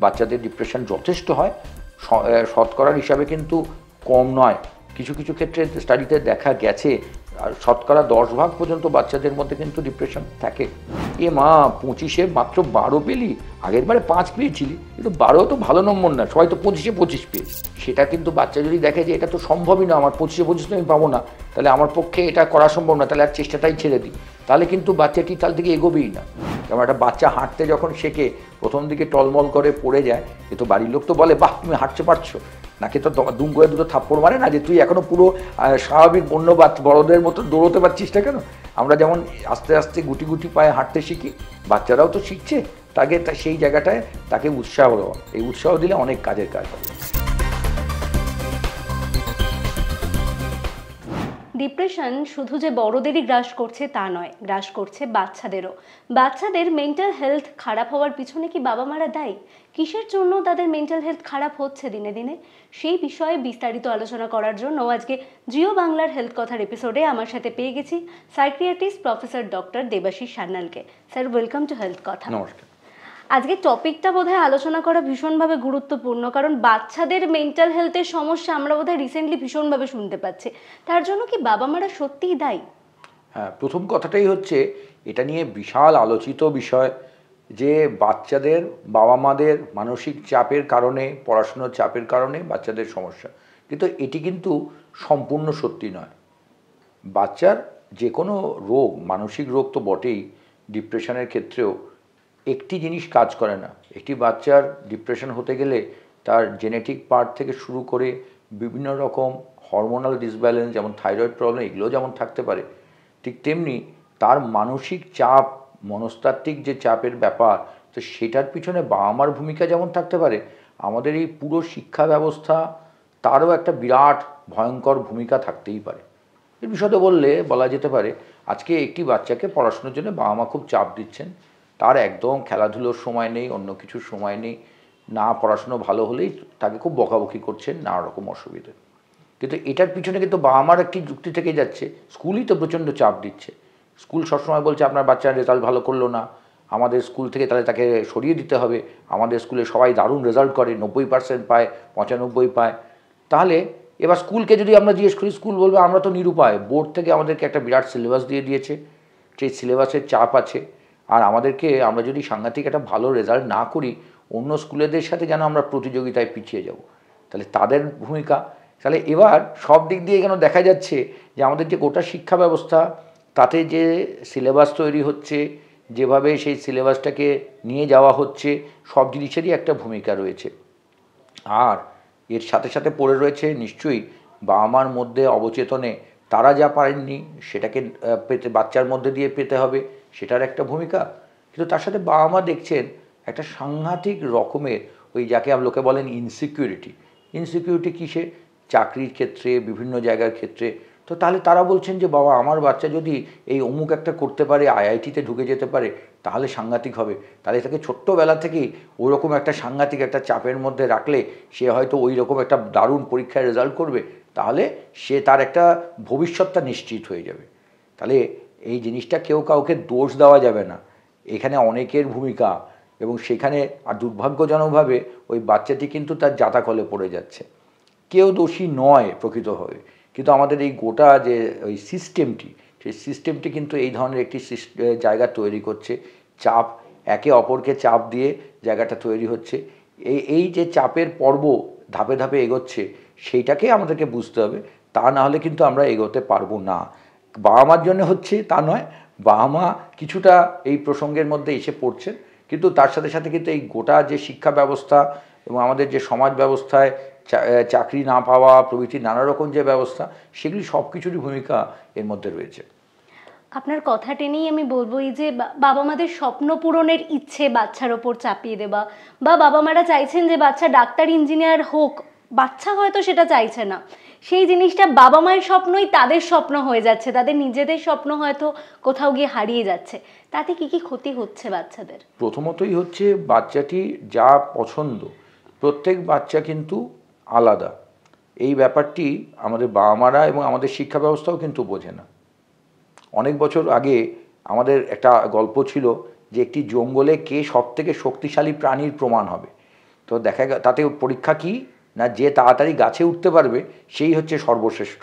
বাচ্চাদের ডিপ্রেশন যথেষ্ট হয়, শতকরার হিসাবে কিন্তু কম নয়। কিছু কিছু ক্ষেত্রে স্টাডিতে দেখা গেছে শতকরা 10 ভাগ পর্যন্ত বাচ্চাদের মধ্যে কিন্তু ডিপ্রেশন থাকে। এ মা, 25-এ মাত্র 12 পেলি, আগের বারে 5 পেয়েছিলি, কিন্তু 12 তো ভালো নম্বর না, সবাই তো 25-এ 25 পেয়েছে। সেটা কিন্তু বাচ্চা যদি দেখে যে এটা তো সম্ভবই না, আমার 25-এ 25 আমি পাবো না, তাহলে আমার পক্ষে এটা করা সম্ভব না, তাহলে আর চেষ্টাটাই ছেড়ে দিই, তাহলে কিন্তু বাচ্চাটি তার দিকে এগোবেই না। যেমন একটা বাচ্চা হাঁটতে যখন শেখে, প্রথম দিকে টলমল করে পড়ে যায়, কিন্তু বাড়ির লোক তো বলে বাহ তুমি হাঁটতে পারছো, নাকি তো দুম করে দুটো থাপ্পড় মারে না যে তুই এখনও পুরো স্বাভাবিক বন্য বড়দের মতো দৌড়তে পারছিস না কেন। আমরা যেমন আস্তে আস্তে গুটি গুটি পায়ে হাঁটতে শিখি, বাচ্চারাও তো শিখছে, তাকে সেই জায়গাটায় তাকে উৎসাহ দেওয়া, এই উৎসাহ দিলে অনেক কাজের কাজ হবে। ডিপ্রেশন শুধু যে বড়দেরই গ্রাস করছে তা নয়, গ্রাস করছে বাচ্চাদেরও। বাচ্চাদের মেন্টাল হেলথ খারাপ হওয়ার পিছনে কি বাবা মারা দায়ী? কিসের জন্য তাদের মেন্টাল হেলথ খারাপ হচ্ছে দিনে দিনে? সেই বিষয়ে বিস্তারিত আলোচনা করার জন্য আজকে জিও বাংলার হেলথ কথার এপিসোডে আমার সাথে পেয়ে গেছি সাইকিয়াট্রিস্ট প্রফেসর ডক্টর দেবাশিস সান্যালকে। স্যার, ওয়েলকাম টু হেলথ কথা। নমস্কার। আজকে টপিকটা বোধহয় আলোচনা করা ভীষণভাবে গুরুত্বপূর্ণ, কারণ বাচ্চাদের মেন্টাল হেলথের সমস্যা আমরা বোধহয় রিসেন্টলি ভীষণভাবে শুনতে পাচ্ছি। তার জন্য কি বাবা মারা সত্যিই দায়ী? হ্যাঁ, প্রথম কথাটাই হচ্ছে এটা নিয়ে বিশাল আলোচিত বিষয় যে বাচ্চাদের বাবা মাদের মানসিক চাপের কারণে, পড়াশুনোর চাপের কারণে বাচ্চাদের সমস্যা, কিন্তু এটি কিন্তু সম্পূর্ণ সত্যি নয়। বাচ্চার যে কোনো রোগ, মানসিক রোগ তো বটেই, ডিপ্রেশনের ক্ষেত্রেও একটি জিনিস কাজ করে না। একটি বাচ্চার ডিপ্রেশন হতে গেলে তার জেনেটিক পার্ট থেকে শুরু করে বিভিন্ন রকম হরমোনাল ডিসব্যালেন্স, যেমন থাইরয়েড প্রবলেম, এগুলো যেমন থাকতে পারে, ঠিক তেমনি তার মানসিক চাপ, মনস্তাত্ত্বিক যে চাপের ব্যাপার, তো সেটার পিছনে বাবা মার ভূমিকা যেমন থাকতে পারে, আমাদের এই পুরো শিক্ষা ব্যবস্থা তারও একটা বিরাট ভয়ঙ্কর ভূমিকা থাকতেই পারে। এর বিষয়ে বলা যেতে পারে আজকে একটি বাচ্চাকে পড়াশোনার জন্য বাবা মা খুব চাপ দিচ্ছেন, তার একদম খেলাধুলোর সময় নেই, অন্য কিছুর সময় নেই, না পড়াশুনো ভালো হলেই তাকে খুব বকাবকি করছেন, নানা রকম অসুবিধে। কিন্তু এটার পিছনে কিন্তু বাবা মার একটি যুক্তি থেকে যাচ্ছে, স্কুলই তো প্রচণ্ড চাপ দিচ্ছে। স্কুল সবসময় বলছে আপনার বাচ্চার রেজাল্ট ভালো করলো না, আমাদের স্কুল থেকে তাহলে তাকে সরিয়ে দিতে হবে, আমাদের স্কুলে সবাই দারুণ রেজাল্ট করে, 90% পায়, 95 পায়। তাহলে এবার স্কুলকে যদি আমরা জিজ্ঞেস করি, স্কুল বলবে আমরা তো নিরুপায়, বোর্ড থেকে আমাদেরকে একটা বিরাট সিলেবাস দিয়ে দিয়েছে, সেই সিলেবাসের চাপ আছে, আর আমরা যদি সাংঘাতিক একটা ভালো রেজাল্ট না করি, অন্য স্কুলেদের সাথে যেন আমরা প্রতিযোগিতায় পিছিয়ে যাব, তাহলে তাদের ভূমিকা। তাহলে এবার সব দিক দিয়ে কেন দেখা যাচ্ছে যে আমাদের যে গোটা শিক্ষা ব্যবস্থা, তাতে যে সিলেবাস তৈরি হচ্ছে, যেভাবে সেই সিলেবাসটাকে নিয়ে যাওয়া হচ্ছে, সব জিনিসেরই একটা ভূমিকা রয়েছে। আর এর সাথে সাথে পড়ে রয়েছে নিশ্চয়ই বাবা মার মধ্যে অবচেতনে তারা যা পারেননি সেটাকে পেতে, বাচ্চার মধ্যে দিয়ে পেতে হবে, সেটার একটা ভূমিকা। কিন্তু তার সাথে বাবা মা দেখছেন একটা সাংঘাতিক রকমের ওই যাকে লোকে বলেন ইনসিকিউরিটি কিসে, চাকরির ক্ষেত্রে, বিভিন্ন জায়গার ক্ষেত্রে। তো তাহলে তারা বলছেন যে বাবা আমার বাচ্চা যদি এই অমুক একটা করতে পারে, আইআইটিতে ঢুকে যেতে পারে, তাহলে সাংঘাতিক হবে, তাহলে তাকে ছোট্টবেলা থেকেই ওই রকম একটা সাংঘাতিক একটা চাপের মধ্যে রাখলে সে হয়তো ওই রকম একটা দারুণ পরীক্ষায় রেজাল্ট করবে, তাহলে সে তার একটা ভবিষ্যৎটা নিশ্চিত হয়ে যাবে। তাহলে এই জিনিসটা কেউ কাউকে দোষ দেওয়া যাবে না, এখানে অনেকের ভূমিকা, এবং সেখানে আর দুর্ভাগ্যজনকভাবে ওই বাচ্চাটি কিন্তু তার জাতাকলে পড়ে যাচ্ছে। কেউ দোষী নয় প্রকৃতভাবে, কিন্তু আমাদের এই গোটা যে ওই সিস্টেমটি, সেই সিস্টেমটি কিন্তু এই ধরনের একটি জায়গা তৈরি করছে, চাপ, একে অপরকে চাপ দিয়ে জায়গাটা তৈরি হচ্ছে। এই যে চাপের পর্ব ধাপে ধাপে এগোচ্ছে, সেইটাকে আমাদেরকে বুঝতে হবে, তা না হলে কিন্তু আমরা এগোতে পারবো না। বাবা মার জন্য হচ্ছে তা নয়, বাবা মা কিছুটা এই প্রসঙ্গের মধ্যে এসে পড়ছেন, কিন্তু তার সাথে সাথে কিন্তু এই গোটা যে শিক্ষা ব্যবস্থা এবং আমাদের যে সমাজ ব্যবস্থায় চাকরি না পাওয়া প্রভৃতি নানা রকম যে ব্যবস্থা, সেগুলি সব কিছুরই ভূমিকা এর মধ্যে রয়েছে। আপনার কথা টেনেই আমি বলবো, এই যে বাবা মাদের স্বপ্ন পূরণের ইচ্ছে বাচ্চার ওপর চাপিয়ে দেওয়া, বা বাবা মারা চাইছেন যে বাচ্চা ডাক্তার ইঞ্জিনিয়ার হোক, বাচ্চা হয়তো সেটা চাইছে না, সেই জিনিসটা বাবা মায়ের স্বপ্নই তাদের স্বপ্ন হয়ে যাচ্ছে, তাদের নিজেদের স্বপ্ন হয়তো কোথাও গিয়ে হারিয়ে যাচ্ছে। তাতে কি কি ক্ষতি হচ্ছে বাচ্চাদের? প্রথমতই হচ্ছে বাচ্চাটি যা পছন্দ, প্রত্যেক বাচ্চা কিন্তু আলাদা, এই ব্যাপারটি আমাদের বাবা মারা এবং আমাদের শিক্ষা ব্যবস্থাও কিন্তু বোঝে না। অনেক বছর আগে আমাদের একটা গল্প ছিল যে একটি জঙ্গলে কে সব থেকে শক্তিশালী প্রাণীর প্রমাণ হবে, তো দেখা তাতে পরীক্ষা কি না, যে তাড়াতাড়ি গাছে উঠতে পারবে সেই হচ্ছে সর্বশ্রেষ্ঠ।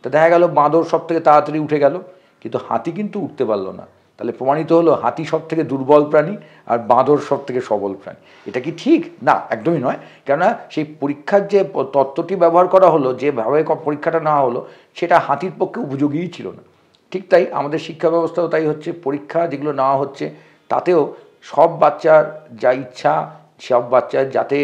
তো দেখা গেল বাঁদর সব থেকে তাড়াতাড়ি উঠে গেল, কিন্তু হাতি কিন্তু উঠতে পারলো না। তাহলে প্রমাণিত হলো হাতি সব থেকে দুর্বল প্রাণী আর বাঁদর সব থেকে সবল প্রাণী। এটা কি ঠিক? না, একদমই নয়। কেননা সেই পরীক্ষার যে তত্ত্বটি ব্যবহার করা হলো, যেভাবে পরীক্ষাটা নেওয়া হলো, সেটা হাতির পক্ষে উপযোগীই ছিল না। ঠিক তাই আমাদের শিক্ষা ব্যবস্থাও তাই হচ্ছে, পরীক্ষা যেগুলো নেওয়া হচ্ছে তাতেও সব বাচ্চার যা ইচ্ছা, সব বাচ্চার যাতে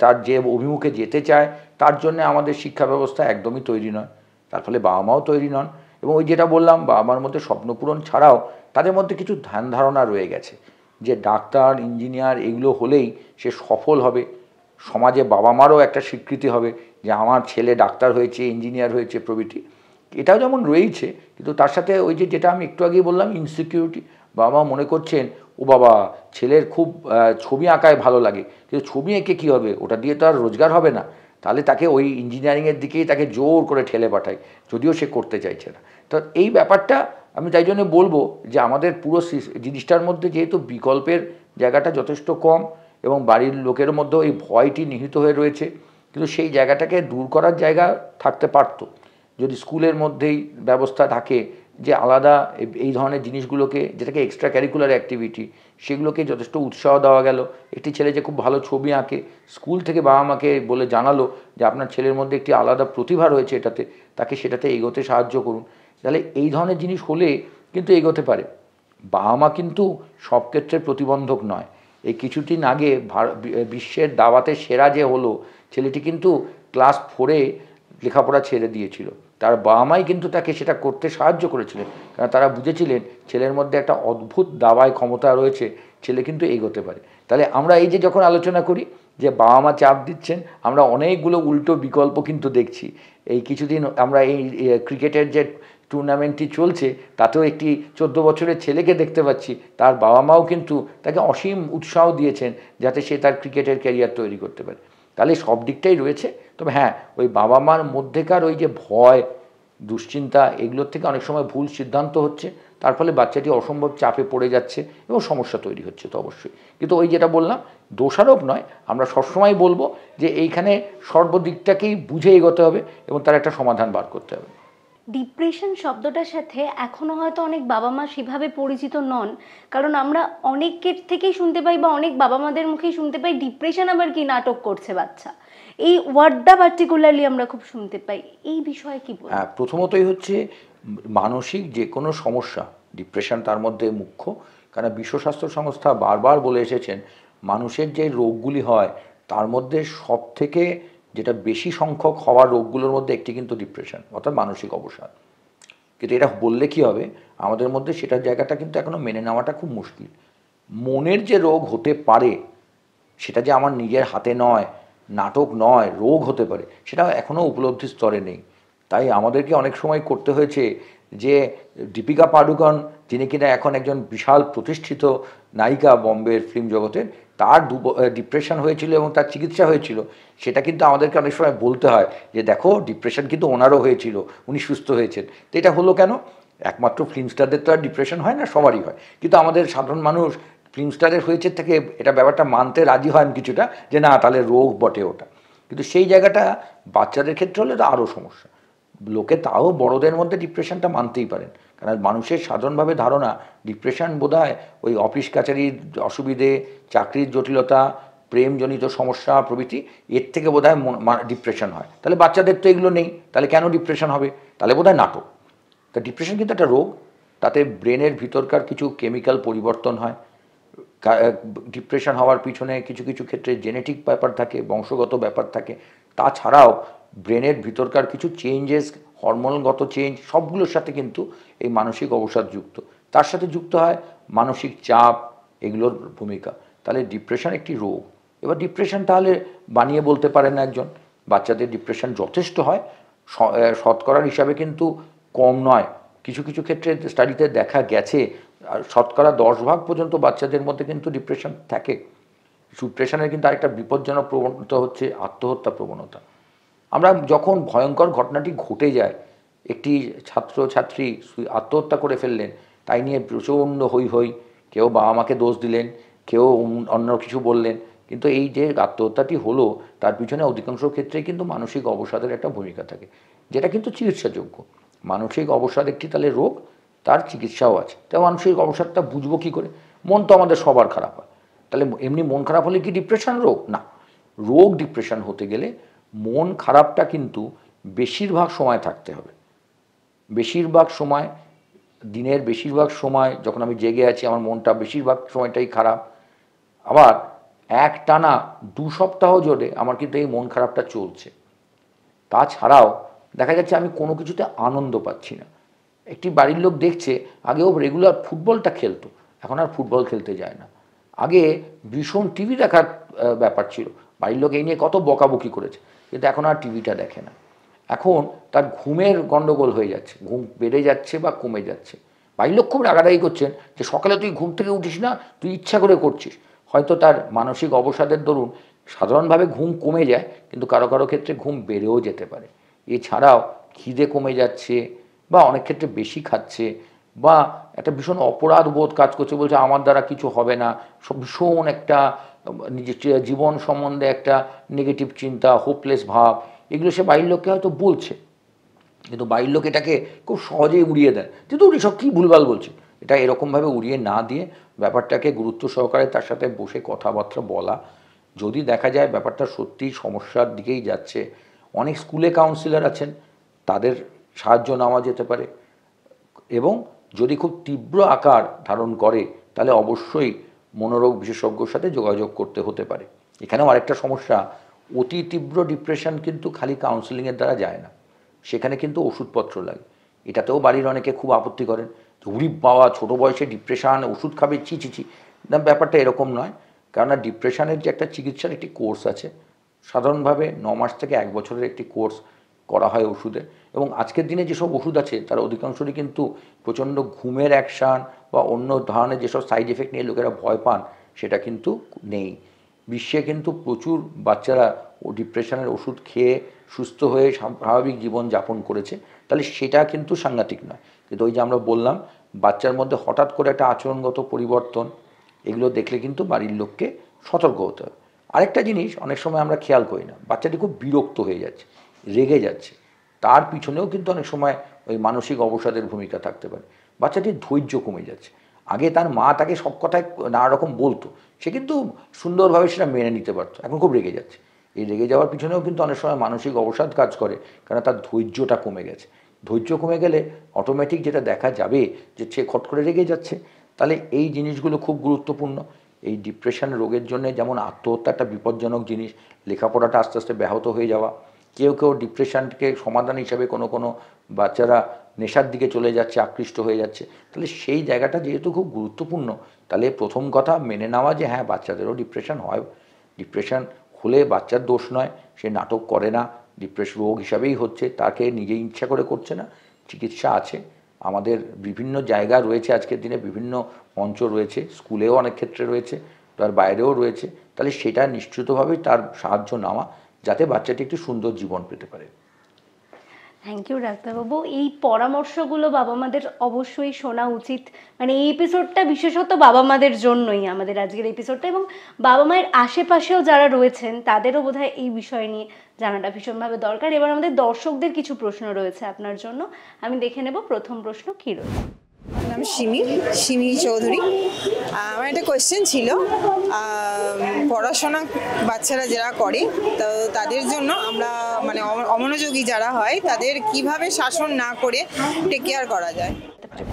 তার যে অভিমুখে যেতে চায় তার জন্য আমাদের শিক্ষা ব্যবস্থা একদমই তৈরি নয়। তার ফলে বাবা মাও তৈরি নন। এবং ওই যেটা বললাম, বাবা মার মধ্যে স্বপ্নপূরণ ছাড়াও তাদের মধ্যে কিছু ধ্যান ধারণা রয়ে গেছে যে ডাক্তার ইঞ্জিনিয়ার এগুলো হলেই সে সফল হবে, সমাজে বাবা মারও একটা স্বীকৃতি হবে যে আমার ছেলে ডাক্তার হয়েছে, ইঞ্জিনিয়ার হয়েছে প্রভৃতি। এটাও যেমন রয়েছে, কিন্তু তার সাথে ওই যে যেটা আমি একটু আগেই বললাম, ইনসিকিউরিটি। বাবা মা মনে করছেন ও বাবা ছেলের খুব ছবি আঁকায় ভালো লাগে, কিন্তু ছবি এঁকে কী হবে, ওটা দিয়ে তো আর রোজগার হবে না, তাহলে তাকে ওই ইঞ্জিনিয়ারিংয়ের দিকেই তাকে জোর করে ঠেলে পাঠায়, যদিও সে করতে চাইছে না। তো এই ব্যাপারটা আমি তাই জন্য বলবো যে আমাদের পুরো জিনিসটার মধ্যে যেহেতু বিকল্পের জায়গাটা যথেষ্ট কম এবং বাড়ির লোকের মধ্যেও এই ভয়টি নিহিত হয়ে রয়েছে, কিন্তু সেই জায়গাটাকে দূর করার জায়গা থাকতে পারতো যদি স্কুলের মধ্যেই ব্যবস্থা থাকে যে আলাদা এই ধরনের জিনিসগুলোকে, যেটাকে এক্সট্রা ক্যারিকুলার অ্যাক্টিভিটি, সেগুলোকে যথেষ্ট উৎসাহ দেওয়া গেল। একটি ছেলে যে খুব ভালো ছবি আঁকে, স্কুল থেকে বাবা মাকে বলে জানালো যে আপনার ছেলের মধ্যে একটি আলাদা প্রতিভা রয়েছে এটাতে, তাকে সেটাতে এগোতে সাহায্য করুন। তাহলে এই ধরনের জিনিস হলে কিন্তু এগোতে পারে। বাবা মা কিন্তু সব ক্ষেত্রে প্রতিবন্ধক নয়। এই কিছুদিন আগে বিশ্বের দাওয়াতে সেরা যে হলো, ছেলেটি কিন্তু ক্লাস 4-এ লেখাপড়া ছেড়ে দিয়েছিল। তার বাবা মাই কিন্তু তাকে সেটা করতে সাহায্য করেছিলেন, কারণ তারা বুঝেছিলেন ছেলের মধ্যে একটা অদ্ভুত দাবায় ক্ষমতা রয়েছে, ছেলে কিন্তু এগোতে পারে। তাহলে আমরা এই যে যখন আলোচনা করি যে বাবা মা চাপ দিচ্ছেন, আমরা অনেকগুলো উল্টো বিকল্প কিন্তু দেখছি। এই কিছুদিন আমরা এই ক্রিকেটের যে টুর্নামেন্টটি চলছে তাতেও একটি 14 বছরের ছেলেকে দেখতে পাচ্ছি, তার বাবা মাও কিন্তু তাকে অসীম উৎসাহ দিয়েছেন যাতে সে তার ক্রিকেটের ক্যারিয়ার তৈরি করতে পারে। তাহলে সব দিকটাই রয়েছে। তবে হ্যাঁ, ওই বাবা মার মধ্যেকার ওই যে ভয়, দুশ্চিন্তা, এগুলোর থেকে অনেক সময় ভুল সিদ্ধান্ত হচ্ছে, তার ফলে বাচ্চাটি অসম্ভব চাপে পড়ে যাচ্ছে এবং সমস্যা তৈরি হচ্ছে। তো অবশ্যই, কিন্তু ওই যেটা বললাম, দোষারোপ নয়, আমরা সবসময় বলবো যে এইখানে সর্বদিকটাকেই বুঝে এগোতে হবে এবং তার একটা সমাধান বার করতে হবে। ডিপ্রেশন শব্দটার সাথে এখনো হয়তো অনেক বাবা মা সেভাবে পরিচিত নন, কারণ আমরা অনেকের থেকেই শুনতে পাই বা অনেক বাবা মাদের মুখেই শুনতে পাই ডিপ্রেশন আবার কি, নাটক করছে বাচ্চা, এই ওয়ার্ডটা পার্টিকুলারলি আমরা খুব শুনতে পাই। এই বিষয়ে কি বলবো? হ্যাঁ, প্রথমতই হচ্ছে মানসিক যে কোনো সমস্যা, ডিপ্রেশন তার মধ্যে মুখ্য। কারণ বিশ্ব স্বাস্থ্য সংস্থা বারবার বলে এসেছেন মানুষের যে রোগগুলি হয় তার মধ্যে সব থেকে যেটা বেশি সংখ্যক হওয়ার রোগগুলোর মধ্যে একটি কিন্তু ডিপ্রেশন, অর্থাৎ মানসিক অবসাদ। কিন্তু এটা বললে কি হবে, আমাদের মধ্যে সেটার জায়গাটা কিন্তু এখনও মেনে নেওয়াটা খুব মুশকিল। মনের যে রোগ হতে পারে সেটা যে আমার নিজের হাতে নয়, নাটক নয়, রোগ হতে পারে, সেটা এখনও উপলব্ধির স্তরে নেই। তাই আমাদেরকে অনেক সময় করতে হয়েছে যে দীপিকা পাডুকোন, যিনি কিনা এখন একজন বিশাল প্রতিষ্ঠিত নায়িকা বম্বের ফিল্ম জগতের, তার ডিপ্রেশন হয়েছিল এবং তার চিকিৎসা হয়েছিল, সেটা কিন্তু আমাদেরকে অনেক সময় বলতে হয় যে দেখো ডিপ্রেশন কিন্তু ওনারও হয়েছিল, উনি সুস্থ হয়েছেন। তো এটা হলো কেন? একমাত্র ফিল্ম স্টারদের তো আর ডিপ্রেশন হয় না, সবারই হয়, কিন্তু আমাদের সাধারণ মানুষ ফিল্ম স্টারের হয়েছে থেকে এটা ব্যাপারটা মানতে রাজি হন কিছুটা, যে না তাহলে রোগ বটে ওটা। কিন্তু সেই জায়গাটা বাচ্চাদের ক্ষেত্রে হলে তো আরও সমস্যা। লোকে তাও বড়দের মধ্যে ডিপ্রেশনটা মানতেই পারেন, কারণ মানুষের সাধারণভাবে ধারণা ডিপ্রেশন বোধহয় ওই অফিস কাছারির অসুবিধে, চাকরির জটিলতা, প্রেমজনিত সমস্যা প্রভৃতি, এর থেকে বোধহয় ডিপ্রেশন হয়। তাহলে বাচ্চাদের তো এগুলো নেই, তাহলে কেন ডিপ্রেশন হবে? তাহলে বোধহয় নাটক। তা ডিপ্রেশন কিন্তু একটা রোগ, তাতে ব্রেনের ভিতরকার কিছু কেমিক্যাল পরিবর্তন হয়। ডিপ্রেশন হওয়ার পিছনে কিছু কিছু ক্ষেত্রে জেনেটিক ব্যাপার থাকে, বংশগত ব্যাপার থাকে। তাছাড়াও ব্রেনের ভিতরকার কিছু চেঞ্জেস, হরমোনগত চেঞ্জ, সবগুলোর সাথে কিন্তু এই মানসিক অবসাদ যুক্ত। তার সাথে যুক্ত হয় মানসিক চাপ, এগুলোর ভূমিকা। তাহলে ডিপ্রেশন একটি রোগ। এবার ডিপ্রেশন তাহলে বানিয়ে বলতে পারেন না একজন। বাচ্চাদের ডিপ্রেশন যথেষ্ট হয়, শতকরার হিসাবে কিন্তু কম নয়। কিছু কিছু ক্ষেত্রে স্টাডিতে দেখা গেছে শতকরা 10 ভাগ পর্যন্ত বাচ্চাদের মধ্যে কিন্তু ডিপ্রেশন থাকে। ডিপ্রেশনের কিন্তু আরেকটা বিপজ্জনক প্রবণতা হচ্ছে আত্মহত্যা প্রবণতা। আমরা যখন ভয়ঙ্কর ঘটনাটি ঘটে যায়, একটি ছাত্রছাত্রী আত্মহত্যা করে ফেললেন, তাই নিয়ে প্রচণ্ড হই হই, কেউ বাবা মাকে দোষ দিলেন, কেউ অন্য কিছু বললেন, কিন্তু এই যে আত্মহত্যাটি হলো তার পিছনে অধিকাংশ ক্ষেত্রেই কিন্তু মানসিক অবসাদের একটা ভূমিকা থাকে, যেটা কিন্তু চিকিৎসাযোগ্য। মানসিক অবসাদ একটি তাহলে রোগ, তার চিকিৎসাও আছে। তাই মানসিক অবসাদটা বুঝবো কী করে? মন তো আমাদের সবার খারাপ হয়, তাহলে এমনি মন খারাপ হলে কি ডিপ্রেশন রোগ? না, রোগ ডিপ্রেশন হতে গেলে মন খারাপটা কিন্তু বেশিরভাগ সময় থাকতে হবে। বেশিরভাগ সময়, দিনের বেশিরভাগ সময় যখন আমি জেগে আছি আমার মনটা বেশিরভাগ সময়টাই খারাপ। আবার একটানা 2 সপ্তাহ জুড়ে আমার কিন্তু এই মন খারাপটা চলছে। তাছাড়াও দেখা যাচ্ছে আমি কোনো কিছুতে আনন্দ পাচ্ছি না। একটি বাড়ির লোক দেখছে, আগেও রেগুলার ফুটবলটা খেলতো, এখন আর ফুটবল খেলতে যায় না। আগে ভীষণ টিভি দেখার ব্যাপার ছিল, বাড়ির লোক এই নিয়ে কত বকাবকি করেছে, কিন্তু এখন আর টিভিটা দেখে না। এখন তার ঘুমের গণ্ডগোল হয়ে যাচ্ছে, ঘুম বেড়ে যাচ্ছে বা কমে যাচ্ছে। বাড়ির লোক খুব রাগারাগি করছেন যে সকালে তুই ঘুম থেকে উঠিস না, তুই ইচ্ছা করে করছিস। হয়তো তার মানসিক অবসাদের দরুন সাধারণভাবে ঘুম কমে যায়, কিন্তু কারো কারো ক্ষেত্রে ঘুম বেড়েও যেতে পারে। এছাড়াও খিদে কমে যাচ্ছে, বা অনেক ক্ষেত্রে বেশি খাচ্ছে, বা একটা ভীষণ অপরাধ বোধ কাজ করছে, বলছে আমার দ্বারা কিছু হবে না, সব ভীষণ একটা নিজের জীবন সম্বন্ধে একটা নেগেটিভ চিন্তা, হোপলেস ভাব, এগুলো সে বাড়ির লোককে হয়তো বলছে, কিন্তু বাড়ির লোক এটাকে খুব সহজেই উড়িয়ে দেয়, কিন্তু উনি সব কী ভুলভাল বলছে। এটা এরকমভাবে উড়িয়ে না দিয়ে ব্যাপারটাকে গুরুত্ব সহকারে তার সাথে বসে কথাবার্তা বলা। যদি দেখা যায় ব্যাপারটা সত্যিই সমস্যার দিকেই যাচ্ছে, অনেক স্কুলে কাউন্সিলর আছেন, তাদের সাহায্য নেওয়া যেতে পারে। এবং যদি খুব তীব্র আকার ধারণ করে তাহলে অবশ্যই মনোরোগ বিশেষজ্ঞর সাথে যোগাযোগ করতে হতে পারে। এখানেও আরেকটা সমস্যা, অতি তীব্র ডিপ্রেশন কিন্তু খালি কাউন্সেলিংয়ের দ্বারা যায় না, সেখানে কিন্তু ওষুধপত্র লাগে। এটাতেও বাড়ির অনেকে খুব আপত্তি করেন, উরি বাবা ছোটো বয়সে ডিপ্রেশন, ওষুধ খাবে, চি চি চি। না, ব্যাপারটা এরকম নয়। কেননা ডিপ্রেশনের যে একটা চিকিৎসার একটি কোর্স আছে, সাধারণভাবে 9 মাস থেকে 1 বছরের একটি কোর্স করা হয় ওষুধে। এবং আজকের দিনে যেসব ওষুধ আছে তার অধিকাংশই কিন্তু প্রচণ্ড ঘুমের অ্যাকশান বা অন্য ধরনের যেসব সাইড এফেক্ট নিয়ে লোকেরা ভয় পান সেটা কিন্তু নেই। বিশ্বে কিন্তু প্রচুর বাচ্চারা ডিপ্রেশনের ওষুধ খেয়ে সুস্থ হয়ে স্বাভাবিক জীবন যাপন করেছে, তাহলে সেটা কিন্তু সাংঘাতিক নয়। কিন্তু ওই যে আমরা বললাম, বাচ্চার মধ্যে হঠাৎ করে একটা আচরণগত পরিবর্তন, এগুলো দেখলে কিন্তু বাড়ির লোককে সতর্ক হতে হবে। আরেকটা জিনিস অনেক সময় আমরা খেয়াল করি না, বাচ্চাটি খুব বিরক্ত হয়ে যাচ্ছে, রেগে যাচ্ছে, তার পিছনেও কিন্তু অনেক সময় ওই মানসিক অবসাদের ভূমিকা থাকতে পারে। বাচ্চাটির ধৈর্য কমে যাচ্ছে, আগে তার মা তাকে সব কথায় নানা রকম বলতো, সে কিন্তু সুন্দরভাবে সেটা মেনে নিতে পারতো, এখন খুব রেগে যাচ্ছে। এই রেগে যাওয়ার পিছনেও কিন্তু অনেক সময় মানসিক অবসাদ কাজ করে, কারণ তার ধৈর্যটা কমে গেছে। ধৈর্য কমে গেলে অটোমেটিক যেটা দেখা যাবে যে সে খট করে রেগে যাচ্ছে। তাহলে এই জিনিসগুলো খুব গুরুত্বপূর্ণ। এই ডিপ্রেশন রোগের জন্য যেমন আত্মহত্যা একটা বিপজ্জনক জিনিস, লেখাপড়াটা আস্তে আস্তে ব্যাহত হয়ে যাওয়া, কেউ কেউ ডিপ্রেশনকে সমাধান হিসাবে কোনো কোনো বাচ্চারা নেশার দিকে চলে যাচ্ছে, আকৃষ্ট হয়ে যাচ্ছে। তাহলে সেই জায়গাটা যেহেতু খুব গুরুত্বপূর্ণ, তাহলে প্রথম কথা মেনে নেওয়া যে হ্যাঁ, বাচ্চাদেরও ডিপ্রেশন হয়। ডিপ্রেশন হলে বাচ্চার দোষ নয়, সে নাটক করে না, ডিপ্রেশন রোগ হিসাবেই হচ্ছে, তাকে নিজেই ইচ্ছা করে করছে না। চিকিৎসা আছে, আমাদের বিভিন্ন জায়গা রয়েছে, আজকের দিনে বিভিন্ন মঞ্চ রয়েছে, স্কুলেও অনেক ক্ষেত্রে রয়েছে, তার বাইরেও রয়েছে। তাহলে সেটা নিশ্চিতভাবেই তার সাহায্য নেওয়া, যাতে বাচ্চাটি একটি সুন্দর জীবন পেতে পারে। থ্যাংক ইউ ডাক্তারবাবু। এই পরামর্শগুলো বাবা মাদের অবশ্যই শোনা উচিত। মানে এই এপিসোডটা বিশেষত বাবা মাদের জন্যই, আমাদের আজকের এপিসোডটা, এবং বাবা মায়ের আশেপাশেও যারা রয়েছেন তাদেরও বোধহয় এই বিষয় নিয়ে জানাটা ভীষণভাবে দরকার। এবার আমাদের দর্শকদের কিছু প্রশ্ন রয়েছে আপনার জন্য, আমি দেখে নেব প্রথম প্রশ্ন কী রয়েছে। নাম সিমি চৌধুরী। আমার একটা কোয়েশ্চেন ছিল, পড়াশোনা বাচ্চারা যারা করে তো তাদের জন্য আমরা মানে অমনোযোগী যারা হয় তাদের কিভাবে শাসন না করে টেক কেয়ার করা যায়?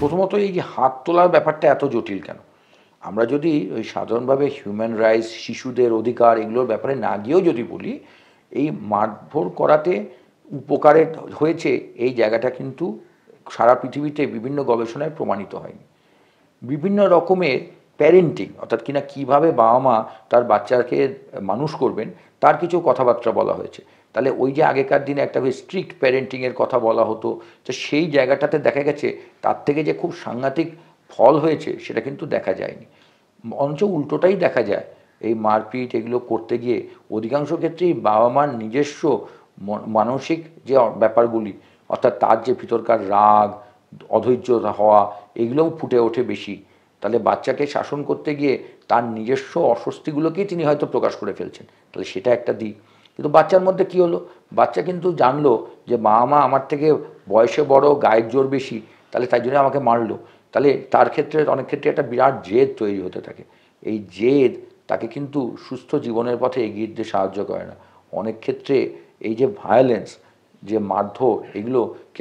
প্রথমত এই যে হাত তোলার ব্যাপারটা এত জটিল কেন? আমরা যদি ওই সাধারণভাবে হিউম্যান রাইটস, শিশুদের অধিকার এগুলোর ব্যাপারে না গিয়েও যদি বলি, এই মারধর করাতে উপকারে হয়েছে এই জায়গাটা কিন্তু সারা পৃথিবীতে বিভিন্ন গবেষণায় প্রমাণিত হয়নি। বিভিন্ন রকমের প্যারেন্টিং, অর্থাৎ কিনা কীভাবে বাবা মা তার বাচ্চাকে মানুষ করবেন তার কিছু কথাবার্তা বলা হয়েছে। তাহলে ওই যে আগেকার দিনে একটা স্ট্রিক্ট প্যারেন্টিংয়ের কথা বলা হতো, তো সেই জায়গাটাতে দেখা গেছে তার থেকে যে খুব সাংঘাতিক ফল হয়েছে সেটা কিন্তু দেখা যায়নি। অঞ্চ উল্টোটাই দেখা যায়, এই মারপিট এগুলো করতে গিয়ে অধিকাংশ ক্ষেত্রেই বাবা মার নিজস্ব মানসিক যে ব্যাপারগুলি, অর্থাৎ তার যে ভিতরকার রাগ, অধৈর্য হওয়া, এগুলোও ফুটে ওঠে বেশি। তাহলে বাচ্চাকে শাসন করতে গিয়ে তার নিজস্ব অস্বস্তিগুলোকেই তিনি হয়তো প্রকাশ করে ফেলছেন, তাহলে সেটা একটা দিক। কিন্তু বাচ্চার মধ্যে কি হলো, বাচ্চা কিন্তু জানলো যে মা আমার থেকে বয়সে বড়, গায়ের জোর বেশি, তাহলে তাই জন্য আমাকে মারলো। তাহলে তার ক্ষেত্রে অনেক ক্ষেত্রে একটা বিরাট জেদ তৈরি হতে থাকে। এই জেদ তাকে কিন্তু সুস্থ জীবনের পথে এগিয়ে দিতে সাহায্য করে না। অনেক ক্ষেত্রে এই যে ভায়োলেন্স, যে মারধর, এগুলোকে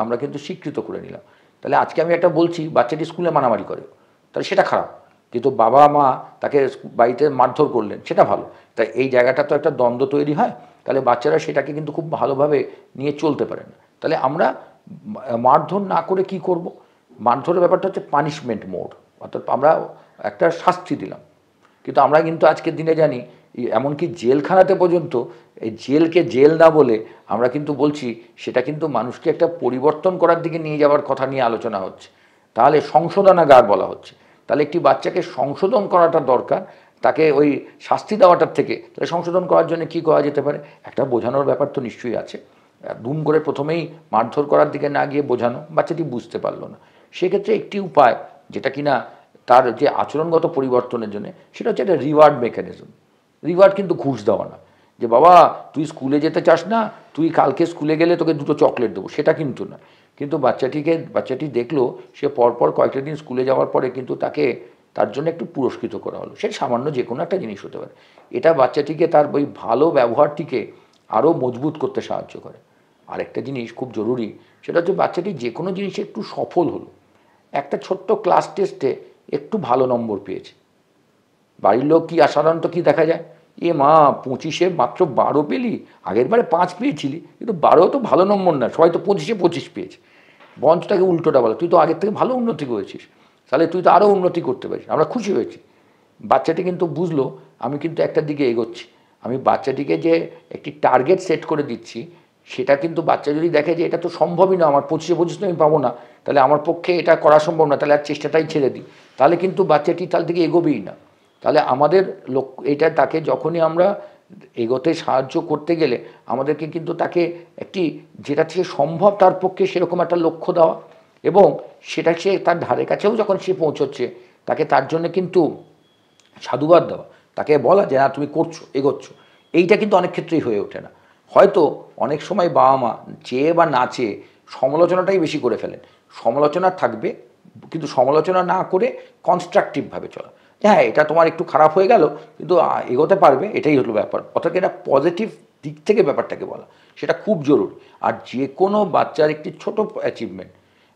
আমরা কিন্তু স্বীকৃত করে নিলাম। তাহলে আজকে আমি একটা বলছি, বাচ্চাটি স্কুলে মারামারি করে, তাহলে সেটা খারাপ, কিন্তু বাবা মা তাকে বাড়িতে মারধর করলেন, সেটা ভালো। তাই এই জায়গাটা তো একটা দ্বন্দ্ব তৈরি হয়, তাহলে বাচ্চারা সেটাকে কিন্তু খুব ভালোভাবে নিয়ে চলতে পারে না। তাহলে আমরা মারধর না করে কি করব, মারধরের ব্যাপারটা হচ্ছে পানিশমেন্ট মোড, অর্থাৎ আমরা একটা শাস্তি দিলাম। কিন্তু আমরা কিন্তু আজকের দিনে জানি এমনকি জেলখানাতে পর্যন্ত এই জেলকে জেল না বলে আমরা কিন্তু বলছি সেটা কিন্তু মানুষকে একটা পরিবর্তন করার দিকে নিয়ে যাওয়ার কথা নিয়ে আলোচনা হচ্ছে, তাহলে সংশোধনাগার বলা হচ্ছে। তাহলে একটি বাচ্চাকে সংশোধন করাটা দরকার, তাকে ওই শাস্তি দেওয়াটার থেকে। তাহলে সংশোধন করার জন্য কী করা যেতে পারে, একটা বোঝানোর ব্যাপার তো নিশ্চয়ই আছে। দুম করে প্রথমেই মারধর করার দিকে না গিয়ে বোঝানো, বাচ্চাটি বুঝতে পারলো না, সেক্ষেত্রে একটি উপায় যেটা কিনা তার যে আচরণগত পরিবর্তনের জন্য, সেটা হচ্ছে একটা রিওয়ার্ড মেকানিজম। রিওয়ার্ড কিন্তু ঘুষ দেওয়া না, যে বাবা তুই স্কুলে যেতে চাস না, তুই কালকে স্কুলে গেলে তোকে 2টো চকলেট দেবো, সেটা কিন্তু না। কিন্তু বাচ্চাটি দেখলো সে পরপর কয়েকটা দিন স্কুলে যাওয়ার পরে কিন্তু তাকে তার জন্য একটু পুরস্কৃত করা হলো, সে সামান্য যে কোনো একটা জিনিস হতে পারে। এটা বাচ্চাটিকে তার ওই ভালো ব্যবহারটিকে আরও মজবুত করতে সাহায্য করে। আরেকটা জিনিস খুব জরুরি, সেটা হচ্ছে বাচ্চাটি যে কোনো জিনিসে একটু সফল হলো, একটা ছোট্ট ক্লাস টেস্টে একটু ভালো নম্বর পেয়েছে, বাড়ির লোক কি সাধারণত কি দেখা যায়, এ মা 25-এ মাত্র 12 পেলি, আগের বারে 5 পেয়েছিলি, কিন্তু 12 তো ভালো নম্বর না, সবাই তো 25-এ 25 পেয়েছে। বঞ্চ তাকে উল্টোটা বলে, তুই তো আগের থেকে ভালো উন্নতি করেছিস, তাহলে তুই তো আরও উন্নতি করতে পারিস, আমরা খুশি হয়েছি। বাচ্চাটি কিন্তু বুঝলো আমি কিন্তু একটা দিকে এগোচ্ছি, আমি বাচ্চাটিকে যে একটি টার্গেট সেট করে দিচ্ছি, সেটা কিন্তু বাচ্চা যদি দেখে যে এটা তো সম্ভবই না, আমার 25-এ 25 আমি পাবো না, তাহলে আমার পক্ষে এটা করা সম্ভব না, তাহলে আর চেষ্টাটাই ছেড়ে দিই, তাহলে কিন্তু বাচ্চাটি তার দিকে এগোবেই না। তাহলে আমাদের এটা তাকে যখনই আমরা এগোতে সাহায্য করতে গেলে আমাদেরকে কিন্তু তাকে একটি যেটা থেকে সম্ভব তার পক্ষে সেরকম একটা লক্ষ্য দেওয়া, এবং সেটা সে তার ধারে কাছেও যখন সে পৌঁছচ্ছে তাকে তার জন্য কিন্তু সাধুবাদ দেওয়া, তাকে বলা যে না তুমি করছো, এগোচ্ছ। এইটা কিন্তু অনেক ক্ষেত্রেই হয়ে ওঠে না। হয়তো অনেক সময় বাবা মা চেয়ে বা না চেয়ে সমালোচনাটাই বেশি করে ফেলেন। সমালোচনা থাকবে, কিন্তু সমালোচনা না করে কনস্ট্রাকটিভভাবে চলা, হ্যাঁ এটা তোমার একটু খারাপ হয়ে গেল কিন্তু এগোতে পারবে, এটাই হলো ব্যাপার। অর্থাৎ এটা পজিটিভ দিক থেকে ব্যাপারটাকে বলা, সেটা খুব জরুরি। আর যে কোনো বাচ্চার একটি ছোট অ্যাচিভমেন্ট,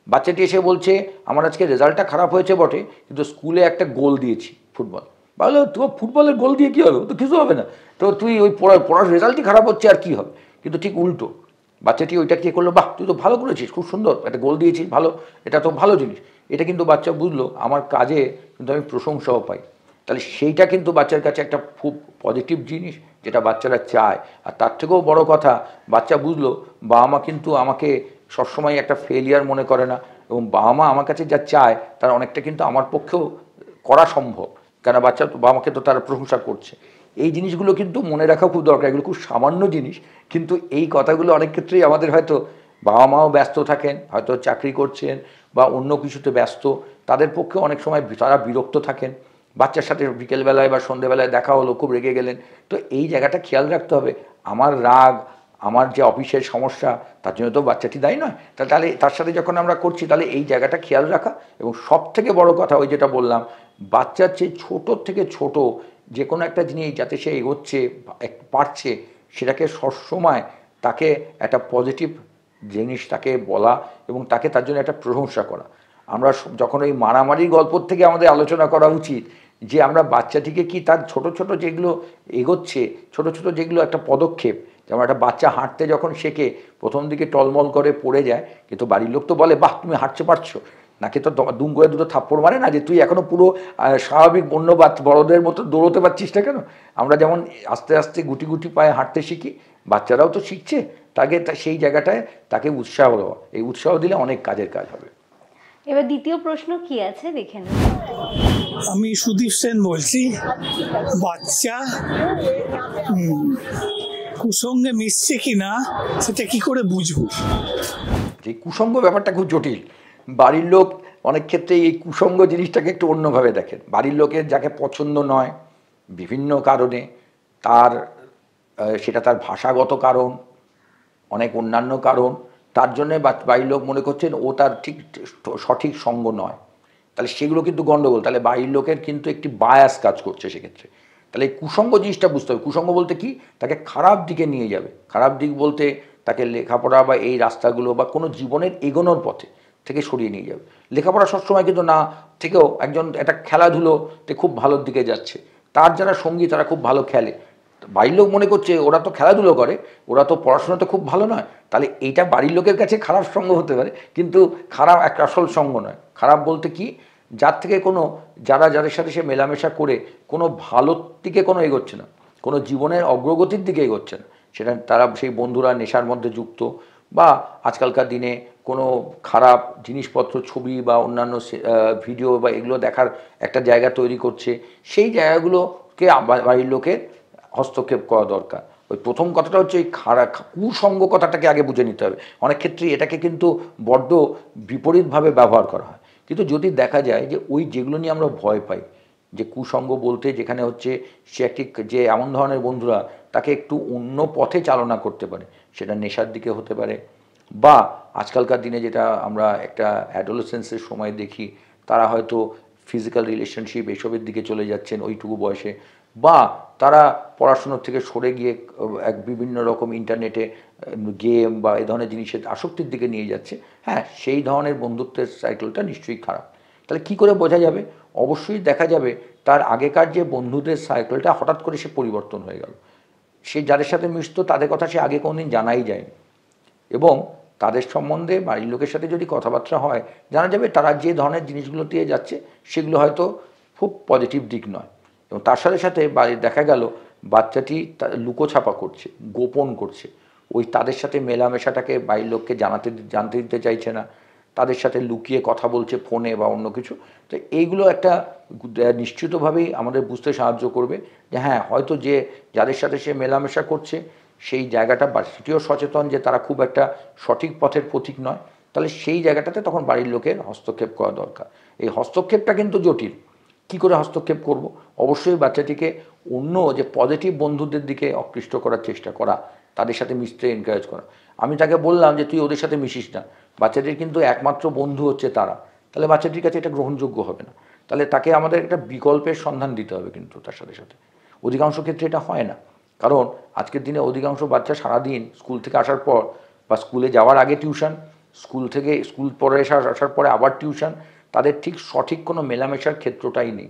বাচ্চাটি এসে বলছে আমার আজকে রেজাল্টটা খারাপ হয়েছে বটে, কিন্তু স্কুলে একটা গোল দিয়েছি ফুটবল, ভালো, তোমার ফুটবলের গোল দিয়ে কী হবে, তো কিছু হবে না, তো তুই ওই পড়ার রেজাল্টই খারাপ হচ্ছে আর কী হবে। কিন্তু ঠিক উল্টো, বাচ্চাটি ওইটা কী করলো, বাহ তুই তো ভালো করেছিস, খুব সুন্দর একটা গোল দিয়েছিস, ভালো, এটা তো ভালো জিনিস। এটা কিন্তু বাচ্চা বুঝলো আমার কাজে কিন্তু আমি প্রশংসাও পাই, তাহলে সেইটা কিন্তু বাচ্চার কাছে একটা খুব পজিটিভ জিনিস, যেটা বাচ্চারা চায়। আর তার থেকেও বড় কথা, বাচ্চা বুঝলো বাবা মা কিন্তু আমাকে সবসময় একটা ফেলিয়ার মনে করে না, এবং বাবা মা আমার কাছে যা চায় তার অনেকটা কিন্তু আমার পক্ষেও করা সম্ভব, কেন বাচ্চা তো বাবা মাকে তো তারা প্রশংসা করছে। এই জিনিসগুলো কিন্তু মনে রাখা খুব দরকার, এগুলো খুব সামান্য জিনিস, কিন্তু এই কথাগুলো অনেক ক্ষেত্রেই আমাদের হয়তো বাবা মাও ব্যস্ত থাকেন, হয়তো চাকরি করছেন বা অন্য কিছুতে ব্যস্ত, তাদের পক্ষে অনেক সময় তারা বিরক্ত থাকেন, বাচ্চার সাথে বিকেলবেলায় বা সন্ধ্যেবেলায় দেখা হলো, খুব রেগে গেলেন, তো এই জায়গাটা খেয়াল রাখতে হবে। আমার রাগ, আমার যে অফিসের সমস্যা, তার জন্য তো বাচ্চাটি দায়ী নয়, তাহলে তার সাথে যখন আমরা করছি তাহলে এই জায়গাটা খেয়াল রাখা। এবং সব থেকে বড় কথা ওই যেটা বললাম, বাচ্চার চেয়ে ছোটোর থেকে ছোট যে কোনো একটা জিনিস যাতে সে এগোচ্ছে পারছে, সেটাকে সবসময় তাকে একটা পজিটিভ জিনিস তাকে বলা এবং তাকে তার জন্য একটা প্রশংসা করা। আমরা যখন ওই মারামারির গল্প থেকে আমাদের আলোচনা করা উচিত যে আমরা বাচ্চাটিকে কি তার ছোট ছোট যেগুলো এগোচ্ছে, ছোট ছোট যেগুলো একটা পদক্ষেপ, যেমন একটা বাচ্চা হাঁটতে যখন শেখে প্রথম দিকে টলমল করে পড়ে যায়, কিন্তু বাড়ির লোক তো বলে বাহ তুমি হাঁটতে পারছো, নাকি তো দুম করে 2টো থাপ্পড় মারে না যে তুই এখনও পুরো স্বাভাবিক অন্য বড়দের মতো দৌড়তে পারছিস না কেন। আমরা যেমন আস্তে আস্তে গুটি গুটি পায়ে হাঁটতে শিখি, বাচ্চারাও তো শিখছে, তাকে সেই জায়গাটায় তাকে উৎসাহ দেওয়া, এই উৎসাহ দিলে অনেক কাজের কাজ হবে। এবার দ্বিতীয় প্রশ্ন কি আছে দেখে নেব। আমি সুদীপ সেন বলছি। বাচ্চা কুসঙ্গে মিশছে কিনা সেটা কি করে বুঝবো? যে কুসঙ্গ ব্যাপারটা খুব জটিল, বাড়ির লোক অনেক ক্ষেত্রেই এই কুসঙ্গ জিনিসটাকে একটু অন্যভাবে দেখেন। বাড়ির লোকের যাকে পছন্দ নয় বিভিন্ন কারণে, তার সেটা তার ভাষাগত কারণ, অনেক অন্যান্য কারণ, তার জন্যে বাড়ির লোক মনে করছেন ও তার ঠিক সঠিক সঙ্গ নয়, তাহলে সেগুলো কিন্তু গণ্ডগোল। তাহলে বাড়ির লোকের কিন্তু একটি বায়াস কাজ করছে সেক্ষেত্রে। তাহলে এই কুসঙ্গ জিনিসটা বুঝতে হবে। কুসঙ্গ বলতে কি, তাকে খারাপ দিকে নিয়ে যাবে। খারাপ দিক বলতে তাকে লেখাপড়া বা এই রাস্তাগুলো বা কোনো জীবনের এগোনোর পথে থেকে সরিয়ে নিয়ে যাবে। লেখাপড়া সবসময় কিন্তু না থেকেও একজন একটা খেলাধুলোতে খুব ভালোর দিকে যাচ্ছে, তার যারা সঙ্গী তারা খুব ভালো খেলে, বাড়ির লোক মনে করছে ওরা তো খেলাধুলো করে, ওরা তো পড়াশোনাতে খুব ভালো নয়, তাহলে এইটা বাড়ির লোকের কাছে খারাপ সঙ্গ হতে পারে, কিন্তু খারাপ একটা আসল সঙ্গ নয়। খারাপ বলতে কি, যার থেকে কোনো যাদের সাথে সে মেলামেশা করে কোনো ভালোর দিকে কোনো এগোচ্ছে না, কোনো জীবনের অগ্রগতির দিকে এগোচ্ছে না, সেটা তারা সেই বন্ধুরা নেশার মধ্যে যুক্ত, বা আজকালকার দিনে কোনো খারাপ জিনিসপত্র, ছবি বা অন্যান্য ভিডিও বা এগুলো দেখার একটা জায়গা তৈরি করছে, সেই জায়গাগুলোকে বাড়ির লোকের হস্তক্ষেপ করা দরকার। ওই প্রথম কথাটা হচ্ছে এই কুসঙ্গ কথাটাকে আগে বুঝে নিতে হবে। অনেক ক্ষেত্রে এটাকে কিন্তু বড্ড বিপরীতভাবে ব্যবহার করা হয়। কিন্তু যদি দেখা যায় যে ওই যেগুলো নিয়ে আমরা ভয় পাই, যে কুসঙ্গ বলতে যেখানে হচ্ছে সে একটি যে এমন ধরনের বন্ধুরা তাকে একটু অন্য পথে চালনা করতে পারে, সেটা নেশার দিকে হতে পারে, বা আজকালকার দিনে যেটা আমরা একটা অ্যাডোলেসেন্সের সময় দেখি, তারা হয়তো ফিজিক্যাল রিলেশনশিপ এসবের দিকে চলে যাচ্ছেন ওইটুকু বয়সে, বা তারা পড়াশুনোর থেকে সরে গিয়ে এক বিভিন্ন রকম ইন্টারনেটে গেম বা এই ধরনের জিনিসের আসক্তির দিকে নিয়ে যাচ্ছে। হ্যাঁ, সেই ধরনের বন্ধুত্বের সাইকেলটা নিশ্চয়ই খারাপ। তাহলে কি করে বোঝা যাবে? অবশ্যই দেখা যাবে তার আগেকার যে বন্ধুদের সাইকেলটা হঠাৎ করে সে পরিবর্তন হয়ে গেল। সে যাদের সাথে মিশতো তাদের কথা সে আগে কোনোদিন জানাই যায়নি, এবং তাদের সম্বন্ধে বাড়ির লোকের সাথে যদি কথাবার্তা হয় জানা যাবে তারা যে ধরনের জিনিসগুলো দিয়ে যাচ্ছে সেগুলো হয়তো খুব পজিটিভ দিক নয়। এবং তার সাথে সাথে বাড়ির দেখা গেল বাচ্চাটি লুকোছাপা করছে, গোপন করছে, ওই তাদের সাথে মেলামেশাটাকে বাড়ির লোককে জানতে দিতে চাইছে না, তাদের সাথে লুকিয়ে কথা বলছে ফোনে বা অন্য কিছু। তো এইগুলো একটা নিশ্চিতভাবেই আমাদের বুঝতে সাহায্য করবে যে হ্যাঁ, হয়তো যাদের সাথে সে মেলামেশা করছে সেই জায়গাটা বা সেটিও সচেতন যে তারা খুব একটা সঠিক পথের পথিক নয়, তাহলে সেই জায়গাটাতে তখন বাড়ির লোকের হস্তক্ষেপ করা দরকার। এই হস্তক্ষেপটা কিন্তু জটিল। কী করে হস্তক্ষেপ করব? অবশ্যই বাচ্চাটিকে অন্য যে পজিটিভ বন্ধুদের দিকে আকৃষ্ট করার চেষ্টা করা, তাদের সাথে মিশতে এনকারেজ করা। আমি তাকে বললাম যে তুই ওদের সাথে মিশিস না, বাচ্চাটির কিন্তু একমাত্র বন্ধু হচ্ছে তারা, তাহলে বাচ্চাটির কাছে এটা গ্রহণযোগ্য হবে না। তাহলে তাকে আমাদের একটা বিকল্পের সন্ধান দিতে হবে, কিন্তু তার সাথে সাথে অধিকাংশ ক্ষেত্রে এটা হয় না। কারণ আজকের দিনে অধিকাংশ বাচ্চা সারাদিন স্কুল থেকে আসার পর বা স্কুলে যাওয়ার আগে টিউশন, স্কুল পরে আসার পরে আবার টিউশন, তাদের ঠিক সঠিক কোনো মেলামেশার ক্ষেত্রটাই নেই।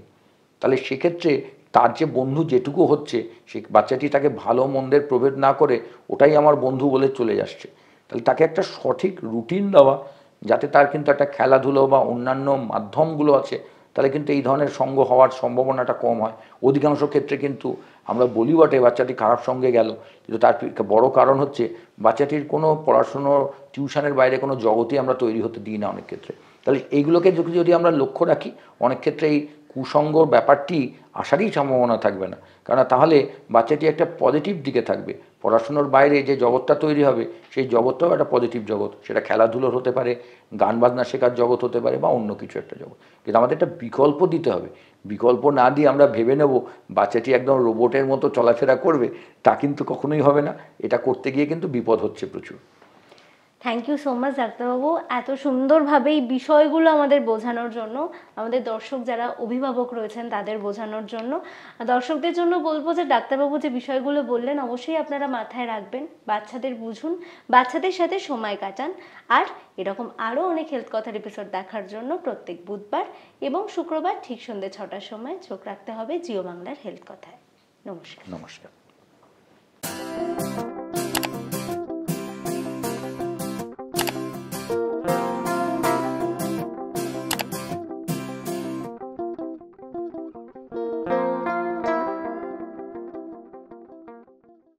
তাহলে সেক্ষেত্রে তার যে বন্ধু যেটুকু হচ্ছে, সে বাচ্চাটি তাকে ভালো মন্দের প্রভেদ না করে ওটাই আমার বন্ধু বলে চলে আসছে। তাহলে তাকে একটা সঠিক রুটিন দেওয়া, যাতে তার কিন্তু একটা খেলাধুলো বা অন্যান্য মাধ্যমগুলো আছে, তাহলে কিন্তু এই ধরনের সঙ্গ হওয়ার সম্ভাবনাটা কম হয়। অধিকাংশ ক্ষেত্রে কিন্তু আমরা বলি বটে বাচ্চাটি খারাপ সঙ্গে গেল, কিন্তু তার বড় কারণ হচ্ছে বাচ্চাটির কোনো পড়াশুনো টিউশনের বাইরে কোনো জগতই আমরা তৈরি হতে দিই না অনেক ক্ষেত্রে। তাহলে এইগুলোকে যদি আমরা লক্ষ্য রাখি, অনেক ক্ষেত্রে এই কুসঙ্গর ব্যাপারটি আসারই সম্ভাবনা থাকবে না, কারণ তাহলে বাচ্চাটি একটা পজিটিভ দিকে থাকবে। পড়াশুনোর বাইরে যে জগৎটা তৈরি হবে সেই জগৎটাও একটা পজিটিভ জগৎ, সেটা খেলাধুলোর হতে পারে, গান বাজনা শেখার জগৎ হতে পারে, বা অন্য কিছু একটা জগৎ। কিন্তু আমাদের একটা বিকল্প দিতে হবে। বিকল্প না দিয়ে আমরা ভেবে নেব বাচ্চাটি একদম রোবটের মতো চলাফেরা করবে, তা কিন্তু কখনোই হবে না। এটা করতে গিয়ে কিন্তু বিপদ হচ্ছে প্রচুর। থ্যাংক ইউ সো মাচ ডাক্তারবাবু, এত সুন্দরভাবে এই বিষয়গুলো আমাদের বোঝানোর জন্য, আমাদের দর্শক যারা অভিভাবক রয়েছেন তাদের বোঝানোর জন্য। দর্শকদের জন্য বলবো যে ডাক্তারবাবু যে বিষয়গুলো বললেন অবশ্যই আপনারা মাথায় রাখবেন, বাচ্চাদের বুঝুন, বাচ্চাদের সাথে সময় কাটান। আর এরকম আরও অনেক হেলথ কথার এপিসোড দেখার জন্য প্রত্যেক বুধবার এবং শুক্রবার ঠিক সন্ধ্যে 6টার সময় চোখ রাখতে হবে জিও বাংলার হেলথ কথায়। নমস্কার। নমস্কার।